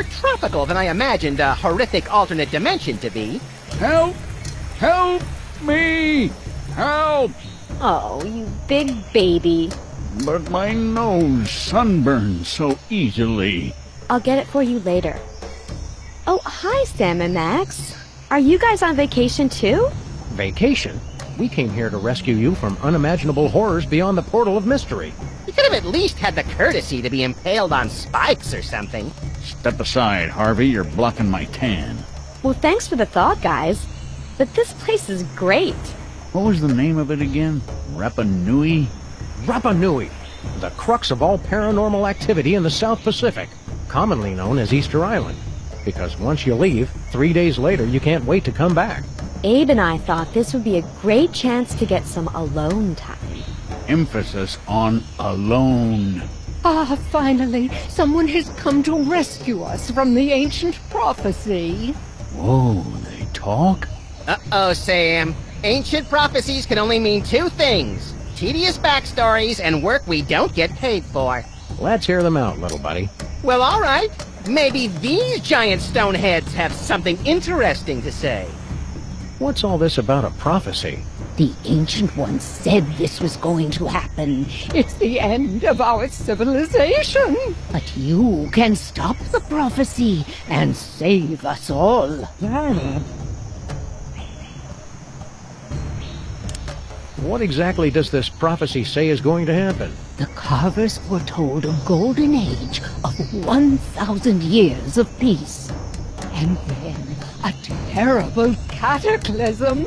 more tropical than I imagined a horrific alternate dimension to be. Help! Help me! Help! Oh, you big baby. But my nose sunburns so easily. I'll get it for you later. Oh, hi, Sam and Max. Are you guys on vacation too? Vacation? We came here to rescue you from unimaginable horrors beyond the portal of mystery. You could have at least had the courtesy to be impaled on spikes or something. Step aside, Harvey. You're blocking my tan. Well, thanks for the thought, guys. But this place is great. What was the name of it again? Rapa Nui? Rapa Nui, the crux of all paranormal activity in the South Pacific, commonly known as Easter Island. Because once you leave, 3 days later you can't wait to come back. Abe and I thought this would be a great chance to get some alone time. Emphasis on alone. Ah, finally, someone has come to rescue us from the ancient prophecy. Whoa, they talk? Uh-oh, Sam. Ancient prophecies can only mean two things. Tedious backstories and work we don't get paid for. Let's hear them out, little buddy. Well, all right. Maybe these giant stone heads have something interesting to say. What's all this about a prophecy? The Ancient Ones said this was going to happen. It's the end of our civilization. But you can stop the prophecy and save us all. What exactly does this prophecy say is going to happen? The carvers foretold a golden age of 1,000 years of peace. And then a terrible cataclysm.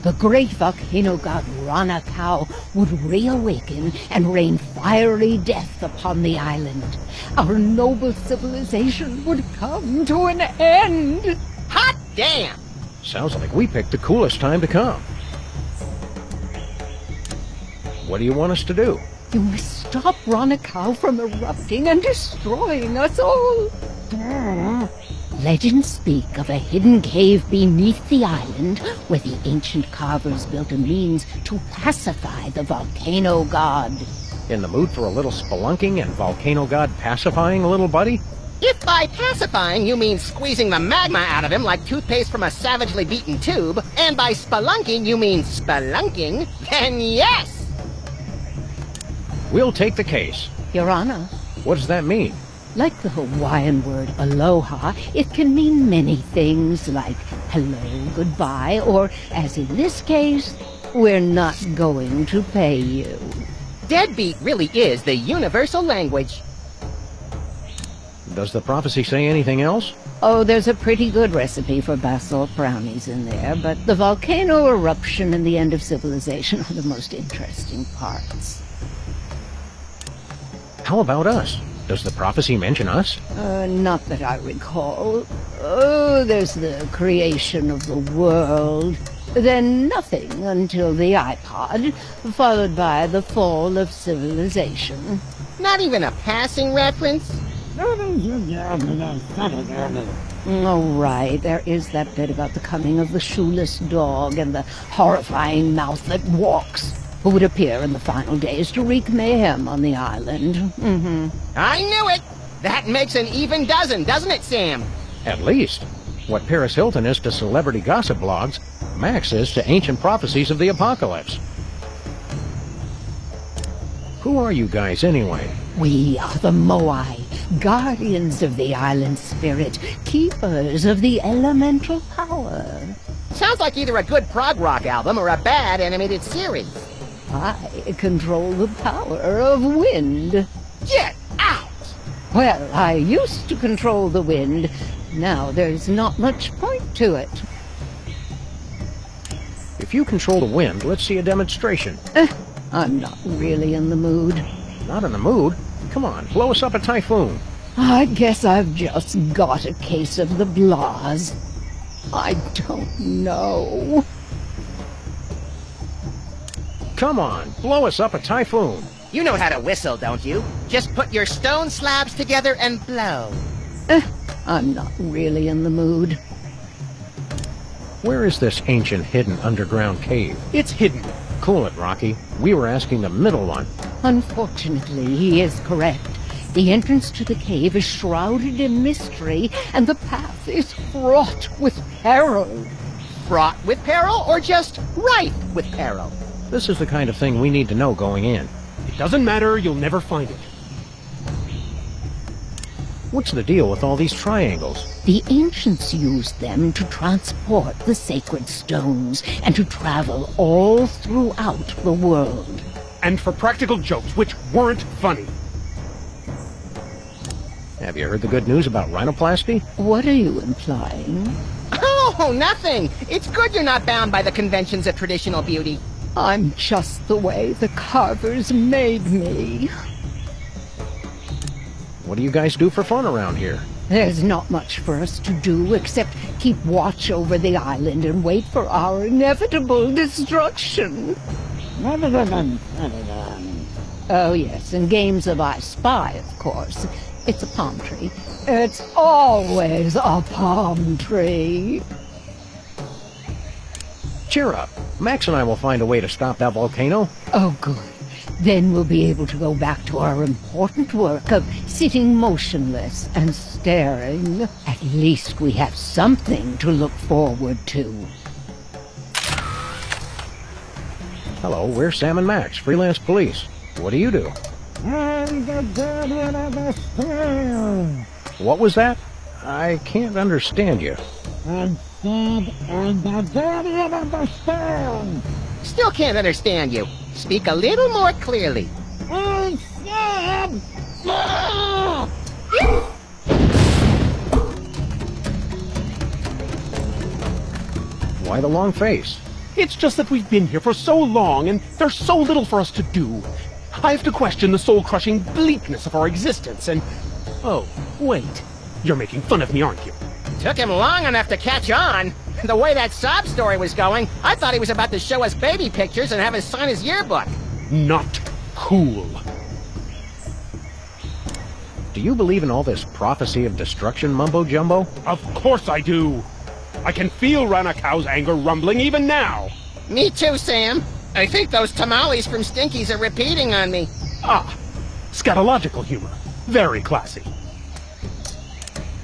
The great volcano god Ranakau would reawaken and rain fiery death upon the island. Our noble civilization would come to an end. Hot damn! Sounds like we picked the coolest time to come. What do you want us to do? You must stop Ranakau from erupting and destroying us all. Legends speak of a hidden cave beneath the island where the ancient carvers built a means to pacify the volcano god. In the mood for a little spelunking and volcano god pacifying, little buddy? If by pacifying you mean squeezing the magma out of him like toothpaste from a savagely beaten tube, and by spelunking you mean spelunking, then yes! We'll take the case. Your Honor, What does that mean? like the Hawaiian word aloha, it can mean many things like hello, goodbye, or, as in this case, we're not going to pay you. Deadbeat really is the universal language. Does the prophecy say anything else? Oh, there's a pretty good recipe for basalt brownies in there, but the volcano eruption and the end of civilization are the most interesting parts. How about us? Does the prophecy mention us? Not that I recall. Oh, there's the creation of the world. Then nothing until the iPod, followed by the fall of civilization. Not even a passing reference? Oh, right. There is that bit about the coming of the shoeless dog and the horrifying mouth that walks, who would appear in the final days to wreak mayhem on the island. I knew it! That makes an even dozen, doesn't it, Sam? At least. What Paris Hilton is to celebrity gossip blogs, Max is to ancient prophecies of the apocalypse. Who are you guys, anyway? We are the Moai, guardians of the island spirit, keepers of the elemental power. Sounds like either a good prog rock album or a bad animated series. I control the power of wind. Get out! Well, I used to control the wind. Now there's not much point to it. If you control the wind, let's see a demonstration. I'm not really in the mood. Not in the mood? Come on, blow us up a typhoon. I guess I've just got a case of the blahs. I don't know. Come on, blow us up a typhoon. You know how to whistle, don't you? Just put your stone slabs together and blow. I'm not really in the mood. Where is this ancient hidden underground cave? It's hidden. Cool it, Rocky. We were asking the middle one. Unfortunately, he is correct. The entrance to the cave is shrouded in mystery, and the path is fraught with peril. Fraught with peril or just rife with peril? This is the kind of thing we need to know going in. It doesn't matter, you'll never find it. What's the deal with all these triangles? The ancients used them to transport the sacred stones and to travel all throughout the world. And for practical jokes, which weren't funny. Have you heard the good news about rhinoplasty? What are you implying? Oh, nothing. It's good you're not bound by the conventions of traditional beauty. I'm just the way the carvers made me. What do you guys do for fun around here? There's not much for us to do except keep watch over the island and wait for our inevitable destruction. Oh yes, and games of I Spy, of course. It's a palm tree. It's always a palm tree. Cheer up. Max and I will find a way to stop that volcano. Oh, good. Then we'll be able to go back to our important work of sitting motionless and staring. At least we have something to look forward to. Hello, we're Sam and Max, freelance police. What do you do? I'm the guardian of the stone. What was that? I can't understand you. I said I'm the guardian of the stone. Still can't understand you. Speak a little more clearly. I said... Why the long face? It's just that we've been here for so long, and there's so little for us to do. I have to question the soul-crushing bleakness of our existence, and... Oh, wait. You're making fun of me, aren't you? Took him long enough to catch on. The way that sob story was going, I thought he was about to show us baby pictures and have us sign his yearbook. Not cool. Do you believe in all this prophecy of destruction mumbo-jumbo? Of course I do. I can feel Ranakau's anger rumbling even now. Me too, Sam. I think those tamales from Stinky's are repeating on me. Ah, scatological humor. Very classy.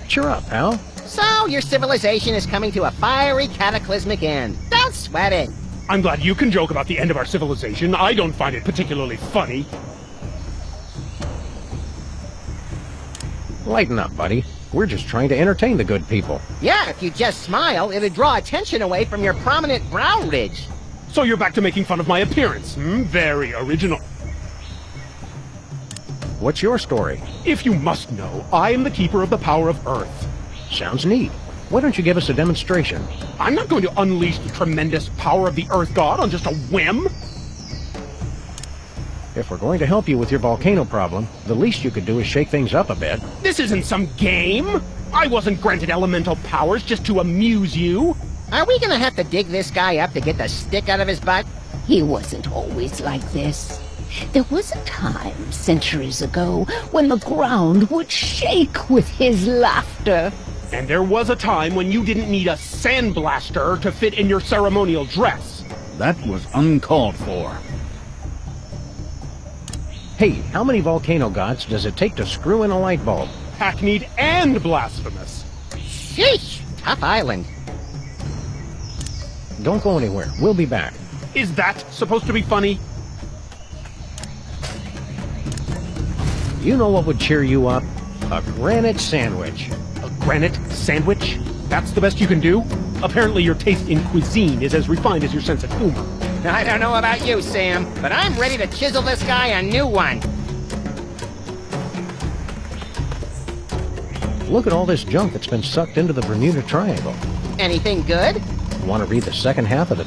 Cheer up, pal. So, your civilization is coming to a fiery, cataclysmic end. Don't sweat it. I'm glad you can joke about the end of our civilization. I don't find it particularly funny. Lighten up, buddy. We're just trying to entertain the good people. Yeah, if you just smile, it'd draw attention away from your prominent brow ridge. So you're back to making fun of my appearance. Very original. What's your story? If you must know, I am the keeper of the power of Earth. Sounds neat. Why don't you give us a demonstration? I'm not going to unleash the tremendous power of the Earth God on just a whim. If we're going to help you with your volcano problem, the least you could do is shake things up a bit. This isn't some game. I wasn't granted elemental powers just to amuse you. Are we gonna have to dig this guy up to get the stick out of his butt? He wasn't always like this. There was a time, centuries ago, when the ground would shake with his laughter. And there was a time when you didn't need a sandblaster to fit in your ceremonial dress. That was uncalled for. Hey, how many volcano gods does it take to screw in a light bulb? Hackneyed and blasphemous. Sheesh! Tough island. Don't go anywhere. We'll be back. Is that supposed to be funny? You know what would cheer you up? A granite sandwich. A granite sandwich? That's the best you can do? Apparently your taste in cuisine is as refined as your sense of humor. I don't know about you, Sam, but I'm ready to chisel this guy a new one. Look at all this junk that's been sucked into the Bermuda Triangle. Anything good? Want to read the second half of the